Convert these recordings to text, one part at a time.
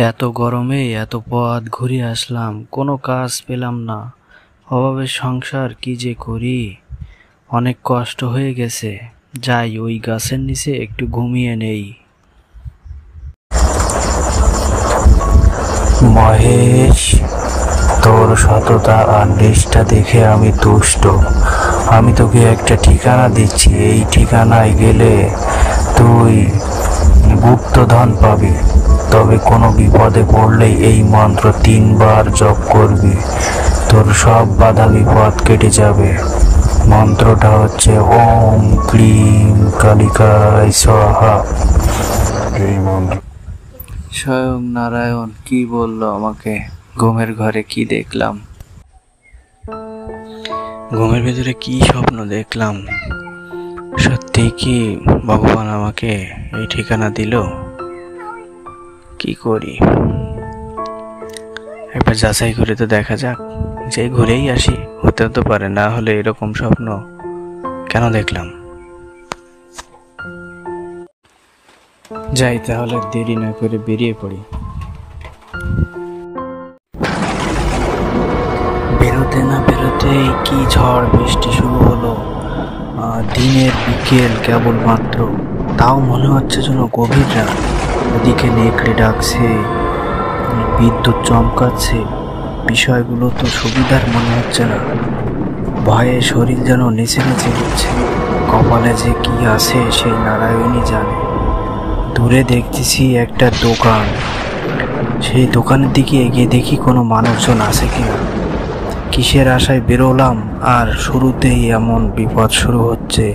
এত গরমে এত পথ ঘুরে আসলাম, কোনো কাজ পেলাম না। অভাবের সংসার কি যে করি, অনেক কষ্ট হয়ে গেছে। যাই ওই গাছের নিচে একটু ঘুমিয়ে নেই। মহেশ, তোর সততা আর নিষ্ঠা দেখে আমি তুষ্ট। আমি তোকে একটা ঠিকানা দিচ্ছি, এই ঠিকানায় গেলে তুই গুপ্তধন পাবি। তবে কোনো বিপদে পড়লেই এই মন্ত্র 3 বার জপ করবি, তোর সব বাধা বিপদ কেটে যাবে। মন্ত্রটা হচ্ছে ওম ক্লিম কালিকায় স্বাহা। এই মন্ত্র স্বয়ং নারায়ণ কি বললো আমাকে? ঘুমের ঘরে কি দেখলাম, ঘুমের ভেতরে কি স্বপ্ন দেখলাম? সত্যি কি ভগবান আমাকে এই ঠিকানা দিল? কি করি, একবার যাচাই করে তো দেখা যাক। যে ঘুরেই আসি, হতেও তো পারে, না হলে এরকম স্বপ্ন কেন দেখলাম। যাই তাহলে, দেরি না করে বেরিয়ে পড়ি। বেরোতে না বেরোতেই কি ঝড় বৃষ্টি শুরু হলো। দিনের বিকেল কেবলমাত্র, তাও মনে হচ্ছে যেন গভীর রাত। ওদিকে নেকড়ে ডাকছে, বিদ্যুৎ চমকাচ্ছে। বিষয়গুলো তো সুবিধার মনে হচ্ছে না। ভয়ে শরীর যেন নেচে নেচে উঠছে। কপালে যে কি আছে সেই নারায়ণই জানে। দূরে দেখতেছি একটা দোকান, সেই দোকানের দিকে এগিয়ে দেখি কোনো মানুষজন আছে কিনা। কিসের আশায় বেরোলাম, আর শুরুতেই এমন বিপদ শুরু হচ্ছে।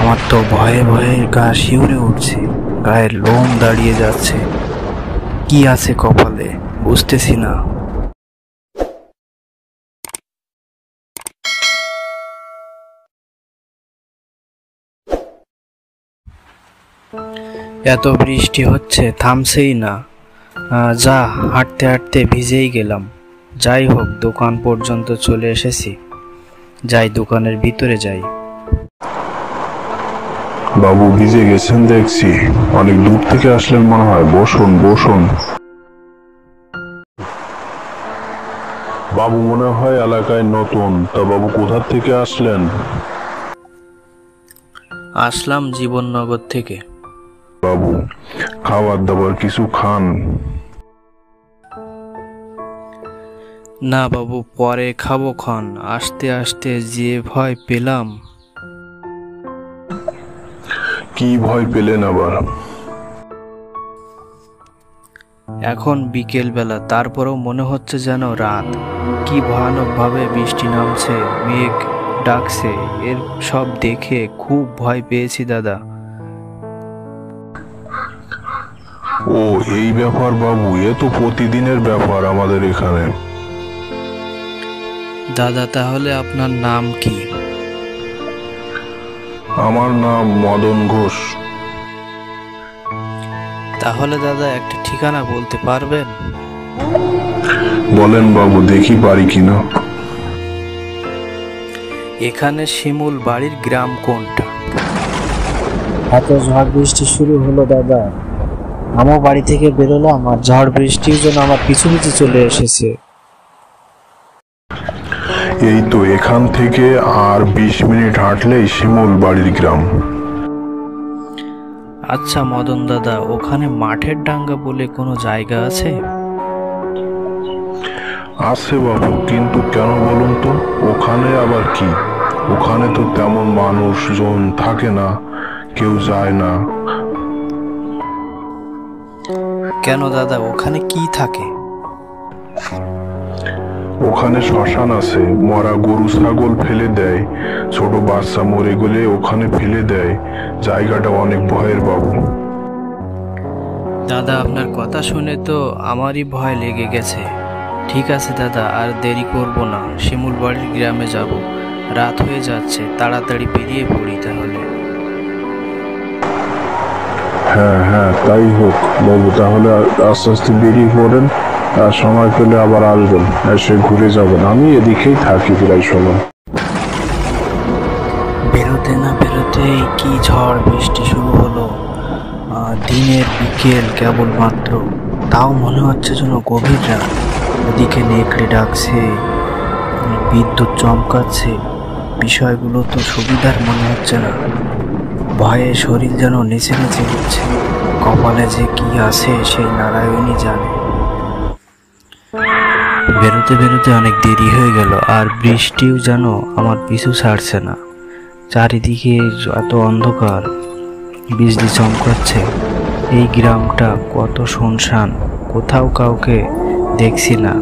আমার তো ভয়ে ভয়ে গা শিউরে উঠছে, গায়ের লোম দাঁড়িয়ে যাচ্ছে। কি আছে কপালে বুঝতেছি না। এত বৃষ্টি হচ্ছে, থামছেই না। যা, হাঁটতে হাঁটতে ভিজেই গেলাম। যাই হোক, দোকান পর্যন্ত চলে এসেছি। যাই, দোকানের ভিতরে যাই। বাবু ভিজে গেছেন দেখছি, অনেক দূর থেকে আসলেন মনে হয়। বসুন বসুন। বাবু মনে হয় এলাকায় নতুন, তা বাবু কোথা থেকে আসলেন? আসলাম জীবননগর থেকে। বাবু খাবার দাবার কিছু খান? না বাবু, পরে খাবো ক্ষণ। আসতে আসতে যে ভয় পেলাম। কি ভয় পেলেন আবার? এখন বিকেল বেলা, তারপরেও মনে হচ্ছে যেন রাত। কি ভয়ানক ভাবে বৃষ্টি নামছে, মেঘ ডাকছে। এর সব দেখে খুব ভয় পেয়েছি দাদা। ও এই ব্যাপার বাবু, এ তো প্রতিদিনের ব্যাপার আমাদের এখানে। দাদা তাহলে আপনার নাম কি? আমার নাম মদন ঘোষ। তাহলে দাদা একটা ঠিকানা বলতে পারবেন? বলেন বাবু, দেখি পারি কিনা। এখানে শিমুল বাড়ির গ্রাম কোনটা? এত ঝড় বৃষ্টি শুরু হলো দাদা, আমার বাড়ি থেকে বেরোলাম আর ঝড় বৃষ্টির জন্য আমার পিছু পিছু চলে এসেছে। এই তো এখান থেকে আর 20 মিনিট হাঁটলেই শিমুল বাড়ির গ্রাম। আচ্ছা মদন দাদা, ওখানে মাঠের ডাঙ্গা বলে কোনো জায়গা আছে? আছে বাবু, কিন্তু কেন বলুন তো? ওখানে আবার কি? ওখানে তো তেমন মানুষজন থাকে না, কেউ যায় না। কেন দাদা, ওখানে কি থাকে? ওখানে শ্মশান আছে, মরা গরু ছাগল ফেলে দেয়, ছোট বাচ্চা মরে গেলে ওখানে ফেলে দেয়। জায়গাটা অনেক ভয়ের বাবু। দাদা আপনার কথা শুনে তো আমারই ভয় লেগে গেছে। ঠিক আছে দাদা, আর দেরি করব না, শিমুল বাড়ির গ্রামে যাব। রাত হয়ে যাচ্ছে, তাড়াতাড়ি বেরিয়ে পড়ি তাহলে। হ্যাঁ হ্যাঁ, তাই হোক বাবু, তাহলে আস্তে আস্তে বেরিয়ে পড়েন। আর সময় পেলে আবার আসবেন, এসে ঘুরে যাবেন। আমি এদিকেই থাকি প্রায় সময়। বেরোতে না বেরোতেই কি ঝড় বৃষ্টি শুরু হলো। দিনের বিকেল কেবলমাত্র, তাও মনে হচ্ছে যেন গভীর রাত। ওদিকে নেকড়ে ডাকছে, বিদ্যুৎ চমকাচ্ছে। বিষয়গুলো তো সুবিধার মনে হচ্ছে না। ভয়ে শরীর যেন নেচে নেচে উঠছে। কপালে যে কি আছে সেই নারায়ণই জানে। বেরোতে বেরোতে অনেক দেরি হয়ে গেল, আর বৃষ্টিও যেন আমার পিছু ছাড়ছে না। চারিদিকে এত অন্ধকার, বিজলি চমকাচ্ছে। এই গ্রামটা কত শুনশান, কোথাও কাউকে দেখছি না।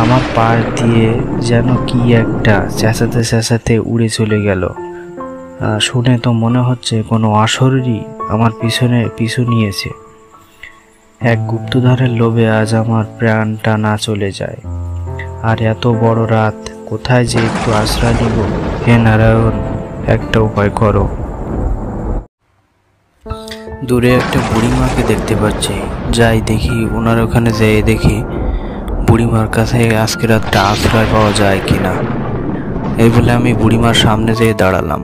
আমার পাশ দিয়ে যেন কি একটা চেঁচাতে চেঁচাতে উড়ে চলে গেল। শুনে তো মনে হচ্ছে কোনো অশরীরই আমার পিছু নিয়েছে। এক গুপ্তধনের লোভে আজ আমার প্রাণটা না চলে যায়। আর এত বড় রাত, কোথায় যে একটু আশ্রয় নিব? হে নারায়ণ, একটা উপায় করো। দূরে একটা বুড়িমাকে দেখতে পাচ্ছি, যাই দেখি, ওনার ওখানে যেয়ে দেখি বুড়িমার কাছে আজকে রাতটা আশ্রয় পাওয়া যায় কিনা। এই বলে আমি বুড়িমার সামনে যেয়ে দাঁড়ালাম।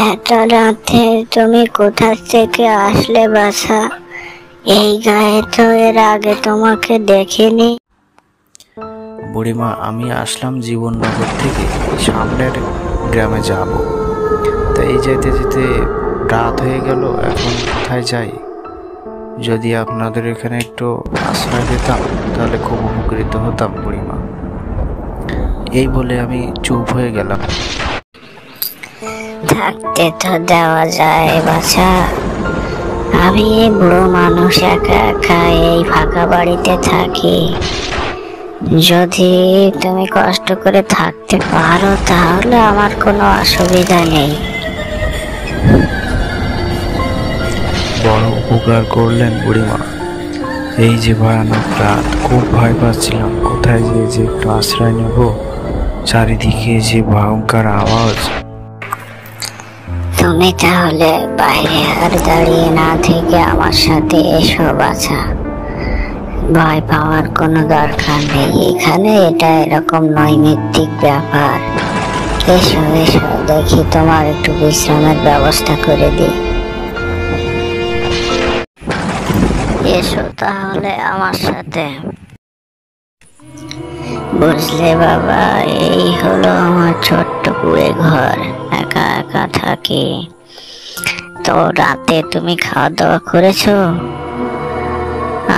এত রাতে তুমি কোথা থেকে আসলে বাছা? এই গায়ে তো এর আগে তোমাকে দেখিনি। বুড়িমা, আমি আসলাম জীবননগর থেকে, সামনের গ্রামে যাব। তাই যেতে যেতে রাত হয়ে গেল, এখন কোথায় যাই? যদি আপনাদের এখানে একটু আশ্রয় পেতাম তাহলে খুব উপকৃত হতাম বুড়িমা। এই বলে আমি চুপ হয়ে গেলাম। থাকতে তো দেওয়া যায় বাছা। আমি এই বুড়ো মানুষ একা একা এই ফাঁকা বাড়িতে থাকি। যদি তুমি কষ্ট করে থাকতে পারো তাহলে আমার কোনো অসুবিধা নেই। বড় উপকার করলেন বুড়িমা। এই যে ভয়ানক রাত, খুব ভয় পাচ্ছিলাম কোথায় যে একটু আশ্রয় নেব। চারিদিকে যে ভয়ঙ্কর আওয়াজ। তুমি তাহলে বাইরে আর দাঁড়িয়ে না থেকে আমার সাথে এসো বাছা। ভয় পাওয়ার কোনো দরকার নেই এখানে, এটা এরকম নৈমিত্তিক ব্যাপার। এসো এসো, দেখি তোমার একটু বিশ্রামের ব্যবস্থা করে দিই। এসো তাহলে আমার সাথে। বুঝলে বাবা, এই হলো আমার ছোট্ট কুঁড়ে ঘর, একা একা থাকি। তো রাতে তুমি খাওয়া দাওয়া করেছো?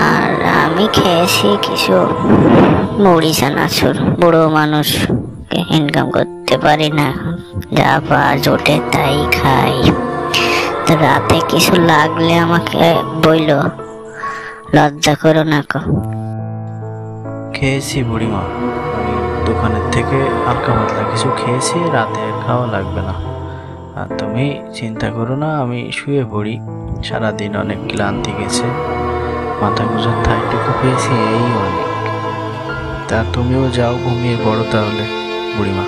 আর আমি খেয়েছি কিছু মুড়ি চানাচুর। বুড়ো মানুষ, ইনকাম করতে পারি না, যা পাওয়া জোটে তাই খাই। তো রাতে কিছু লাগলে আমাকে বইলো, লজ্জা করো না কো। খেয়েছি বুড়িমা, আমি দোকানের থেকে হালকা পাতলা কিছু খেয়েছি, রাতে খাওয়া লাগবে না। আর তুমি চিন্তা করো না, আমি শুয়ে পড়ি। সারাদিন অনেক ক্লান্তি গেছে, মাথা গোজার ঠাইটুকু পেয়েছি, এই অনেক। তা তুমিও যাও, ঘুমিয়ে পড়ো তাহলে বুড়িমা।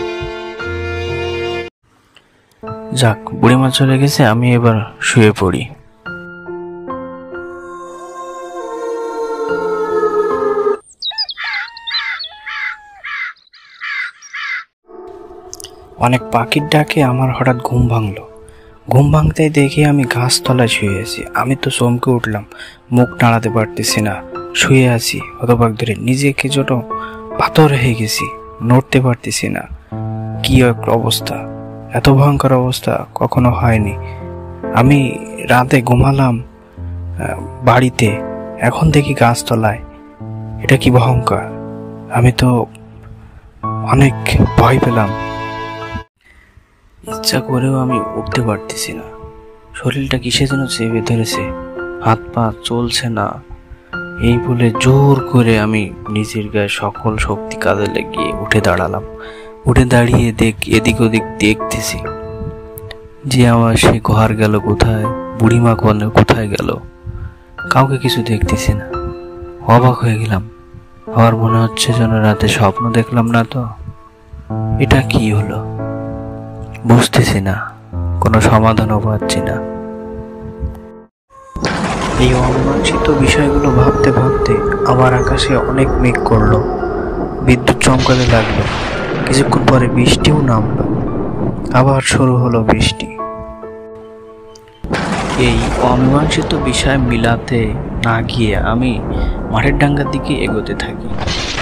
যাক, বুড়িমা চলে গেছে, আমি এবার শুয়ে পড়ি। অনেক পাখির ডাকে আমার হঠাৎ ঘুম ভাঙলো। ঘুম ভাঙতেই দেখি আমি গাছতলায় শুয়ে আছি। আমি তো চমকে উঠলাম, মুখ নাড়াতে পারতেছি না, শুয়ে আছি হতবাক ধরে। নিজেকে ছোট পাথর হয়ে গেছি, নড়তে পারতেছি না। কি এক অবস্থা, এত ভয়ঙ্কর অবস্থা কখনো হয়নি। আমি রাতে ঘুমালাম বাড়িতে, এখন দেখি গাছতলায়। এটা কি ভয়ঙ্কর! আমি তো অনেক ভয় পেলাম। ইচ্ছা করেও আমি উঠতে পারতেছি না, শরীরটা কিসে যেন চেপে ধরেছে, হাত পা চলছে না। এই বলে জোর করে আমি নিজের গায়ে সকল শক্তি কাজে লাগিয়ে উঠে দাঁড়ালাম। উঠে দাঁড়িয়ে এদিক ওদিক দেখতেছি যে আমার সে ঘর গেল কোথায়, বুড়িমা কোথায় গেল, কাউকে কিছু দেখতেছি না। অবাক হয়ে গেলাম, আমার মনে হচ্ছে যেন রাতে স্বপ্ন দেখলাম না তো। এটা কি হলো বুঝতেছি না, কোনো সমাধানও পাচ্ছি না। এই অমীমাংসিত বিষয়গুলো ভাবতে ভাবতে আবার আকাশে অনেক মেঘ করলো, বিদ্যুৎ চমকাতে লাগলো। কিছুক্ষণ পরে বৃষ্টিও নামলো, আবার শুরু হলো বৃষ্টি। এই অমীমাংসিত বিষয় মিলাতে না গিয়ে আমি মাঠের ডাঙ্গার দিকে এগোতে থাকি,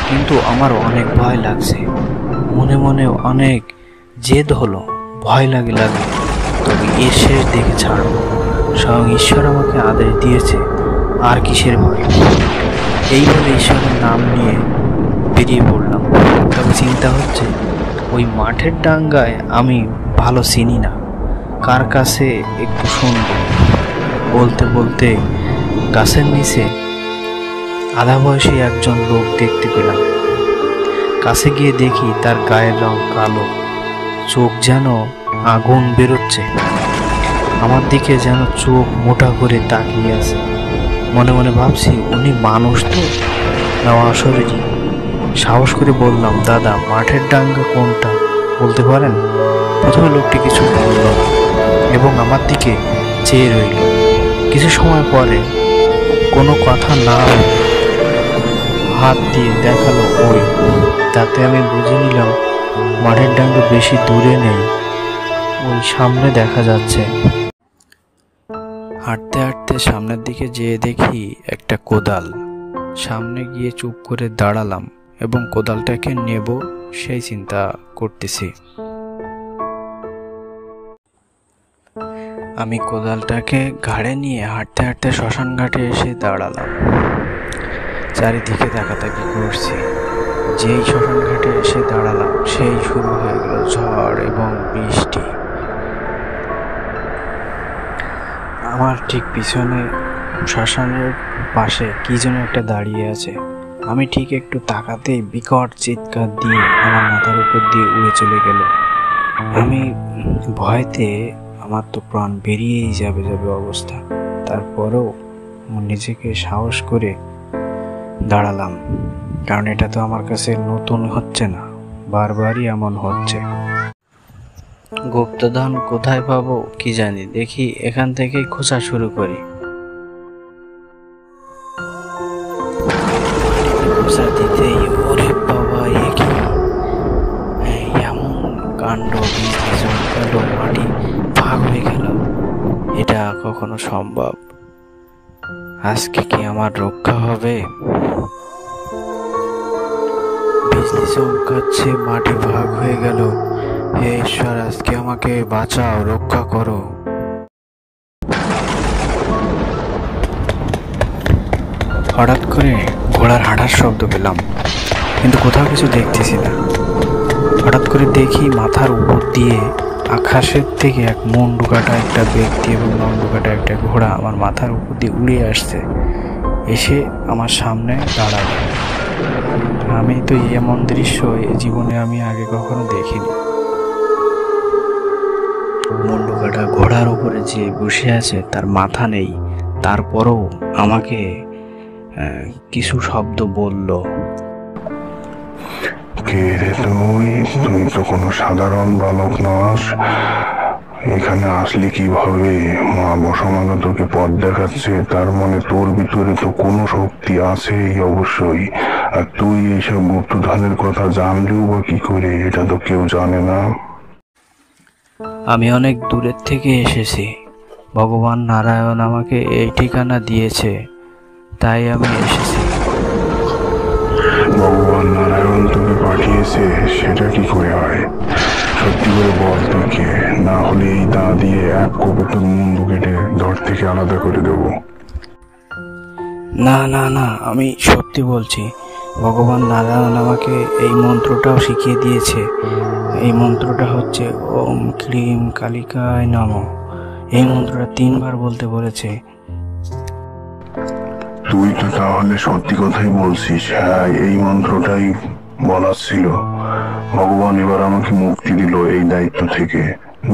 কিন্তু আমার অনেক ভয় লাগছে। মনে মনে অনেক জেদ হলো, ভয় লাগে। তবে এর শেষ দেখে ছাড়বো, স্বয়ং ঈশ্বর আমাকে আদেশ দিয়েছে, আর কিসের ভয়। এই বলে ঈশ্বরের নাম নিয়ে বেরিয়ে পড়লাম। তবে চিন্তা হচ্ছে, ওই মাঠের ডাঙ্গায় আমি ভালো চিনি না, কার কাছে একটু শুনবো। বলতে বলতে গাছের নিচে আধা বয়সী একজন লোক দেখতে পেলাম। কাছে গিয়ে দেখি তার গায়ের রং কালো, চোখ যেন আগুন বেরোচ্ছে, আমার দিকে যেন চোখ মোটা করে তাকিয়ে আছে। মনে মনে ভাবছি, উনি মানুষ তো না অশরীরী। সাহস করে বললাম, দাদা মাঠের ডাঙ্গা কোনটা বলতে পারেন? প্রথমে লোকটি কিছু বলল না এবং আমার দিকে চেয়ে রইল। কিছু সময় পরে কোনো কথা না হাত দিয়ে দেখালো ওই। তাতে আমি বুঝে নিলাম মাঠের ডাঙ্গা বেশি দূরে নেই, ওই সামনে দেখা যাচ্ছে। হাঁটতে হাঁটতে সামনের দিকে যেয়ে দেখি একটা কোদাল। সামনে গিয়ে চুপ করে দাঁড়ালাম এবং কোদালটাকে নেব সেই চিন্তা করতেছি। আমি কোদালটাকে ঘাড়ে নিয়ে হাঁটতে হাঁটতে শ্মশান ঘাটে এসে দাঁড়ালাম। চারিদিকে তাকাতাকি করছি। যেই শ্মশান ঘাটে এসে দাঁড়ালাম, সেই শুরু হয়ে গেল ঝড় এবং বৃষ্টি। আমার ঠিক পিছনে শ্মশানের পাশে কি যেন একটা দাঁড়িয়ে আছে। আমি ঠিক একটু তাকাতেই বিকট চিৎকার দিয়ে আমার মাথার উপর দিয়ে উড়ে চলে গেল। আমি ভয়তে আমার তো প্রাণ বেরিয়েই যাবে অবস্থা। তারপরেও নিজেকে সাহস করে দাঁড়ালাম, কারণ এটা তো আমার কাছে নতুন হচ্ছে না, বারবারই এমন হচ্ছে। গুপ্তধন কোথায় পাবো কি জানি, দেখি এখান থেকেই খোঁজা শুরু করি। খোঁজা দিতেই ওরে বাবা, এমন কাণ্ড, মাটি ভাগ হয়ে গেল। এটা কখনো সম্ভব? আজকে কি আমার রক্ষা হবে? বিজলি চমকাচ্ছে, মাটি ভাগ হয়ে গেল। হে ঈশ্বর, আজকে আমাকে বাঁচাও, রক্ষা করো। হঠাৎ করে ঘোড়ার হাঁটার শব্দ পেলাম, কিন্তু কোথাও কিছু দেখতেছি না। হঠাৎ করে দেখি মাথার উপর দিয়ে আকাশের থেকে এক মুন্ডু কাটা একটা ব্যক্তি এবং মুন্ডু কাটা একটা ঘোড়া আমার মাথার উপর দিয়ে উড়ে আসছে, এসে আমার সামনে দাঁড়ালো। আমি তো এমন দৃশ্য জীবনে আমি আগে কখনো দেখিনি। মুন্ডু কাটা ঘোড়ার উপরে যে বসে আছে তার মাথা নেই, তারপরও আমাকে কিছু শব্দ বলল। কে রে তুই তো কোনো সাধারণ বালক নস। এখানে আসলি কিভাবে? মা বসমানো তোকে পথ দেখাচ্ছে, তার মানে তোর ভিতরে তো কোনো শক্তি আছে অবশ্যই। আর তুই এইসব গুপ্তধনের কথা জানলেও বা কি করে? এটা তো কেউ জানে না। আমি অনেক দূরের থেকে এসেছি, ভগবান নারায়ণ আমাকে এই ঠিকানা দিয়েছে, তাই আমি এসেছি। ভগবান নারায়ণ তোকে পাঠিয়েছে, সেটা কি করে হয়? সত্যি করে বল তুই কে, না হলে এই দা দিয়ে এক কোপে তোর মুন্ডু কেটে ধর থেকে আলাদা করে দেবো। না না না, আমি সত্যি বলছি। ভগবান নারায়ণ আমাকে এই মন্ত্রটাও শিখিয়ে দিয়েছে। এই মন্ত্রটা হচ্ছে ওম ক্লিম কালিকায় নমঃ। এই মন্ত্রটা 3 বার বলতে বলেছে। তুই তো তাহলে সত্যি কথাই বলছিস। হ্যাঁ, এই মন্ত্রটাই বলার ছিল। ভগবান এবার আমাকে মুক্তি দিল এই দায়িত্ব থেকে।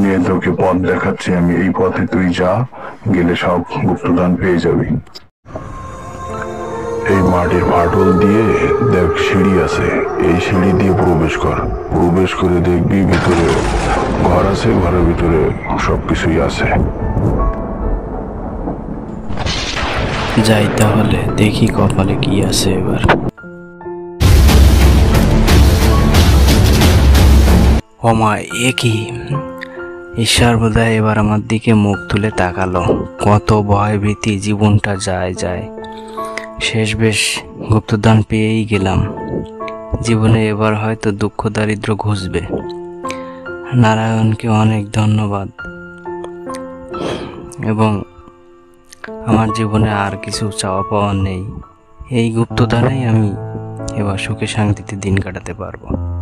নিয়ে তোকে পথ দেখাচ্ছি আমি, এই পথে তুই যা, গেলে সব গুপ্তদান পেয়ে যাবি। এই মাটির ফাটল দিয়ে দেখ সিঁড়ি আছে, এই সিঁড়ি দিয়ে প্রবেশ কর। প্রবেশ করে দেখবি ভিতরে ঘর আছে, ঘরের ভিতরে সবকিছুই আছে। যাই তাহলে, দেখি কপালে কি আছে এবার। ওমা, এ কি! ঈশ্বর বোধহয় এবার আমার দিকে মুখ তুলে তাকালো। কত ভয় ভীতি, জীবনটা যায় যায়, শেষ বেশ গুপ্তদান পেয়েই গেলাম। জীবনে এবার হয়তো দুঃখ দারিদ্র ঘুষবে। নারায়ণকে অনেক ধন্যবাদ, এবং আমার জীবনে আর কিছু চাওয়া পাওয়া নেই। এই গুপ্তদানেই আমি এবার সুখে শান্তিতে দিন কাটাতে পারবো।